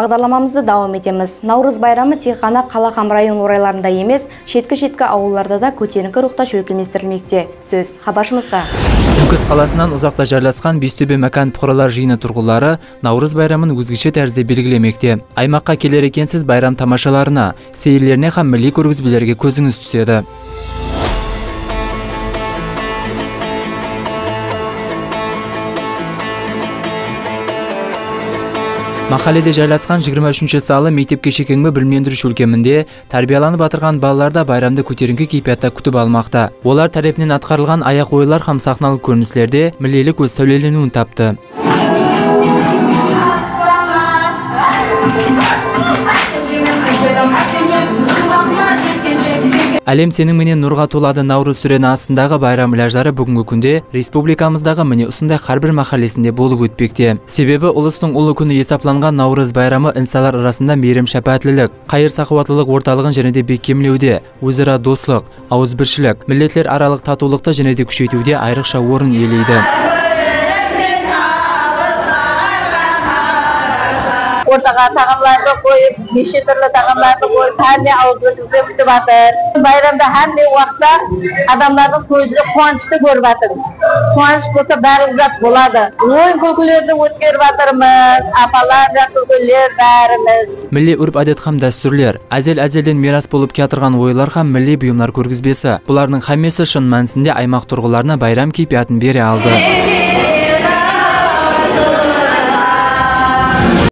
бағдарламамызды давам етеміз. Наурыз байрамы тек қана қала район орайларында емес, шеткі ауылдарда да көтеріңкі рухта шөлкеместірілмекте. Сөз хабаршымызға. Түнкіс қаласынан ұзақта жайласқан Бестөбе мәкан пұқыралар жиыны тұрғылары Наурыз байрамын өзгеше тәрізде белгілемекте. Аймаққа келер екенсіз байрам тамашаларына, сейірлеріне һәм милли көргізбелерге көзіңіз түседі. Махаледе жайласқан 23-ші салы мектепке шекеңгі білмендіріш өлкемінде тәрбияланып атырған балаларда байрамды көтеріңкі кейпиятта күтіп алмақта. Олар тарапынан атқарылған аяқ ойлар һәм сахналық көріністерде миллилік өз сәулеленуін тапты. Әлем сенің менен нұрға толады Наурыз сүрені астындағы байрам ләждары бүгінгі күнде республикамыздағы міне осындай әрбір махаллесінде болып өтпекте. Себебі ұлыстың ұлы күні есапланған Наурыз байрамы инсандар арасында мейірім шапатлылық, қайыр сақуатлылық орталығын және де бекемлеуде, өзара достық, ауызбіршілік, миллетлер аралық татулықты және де күшейтуде айрықша орын иелейді. Ортаға тағамларды қойып, неше түрлі тағамларды қойып, әмне ауызбіршілікті күтіп атыр. Байрамда әмне уақытта адамлардың көзінде қуанышты көріп атырмыз. Қуаныш болса бәрі зат болады. Ойын күлкілерді өткеріп атырмыз, апалар, жас үлкендер бәріміз. Милли үрп әдет һәм дәстүрлер, әзел-әзелден мирас болып кетірған ойлар һәм милли бұйымлар көргізбесі. Бұлардың хаммесі шын мәнісінде аймақ тұрғыларына байрам кейпиятын бере алды.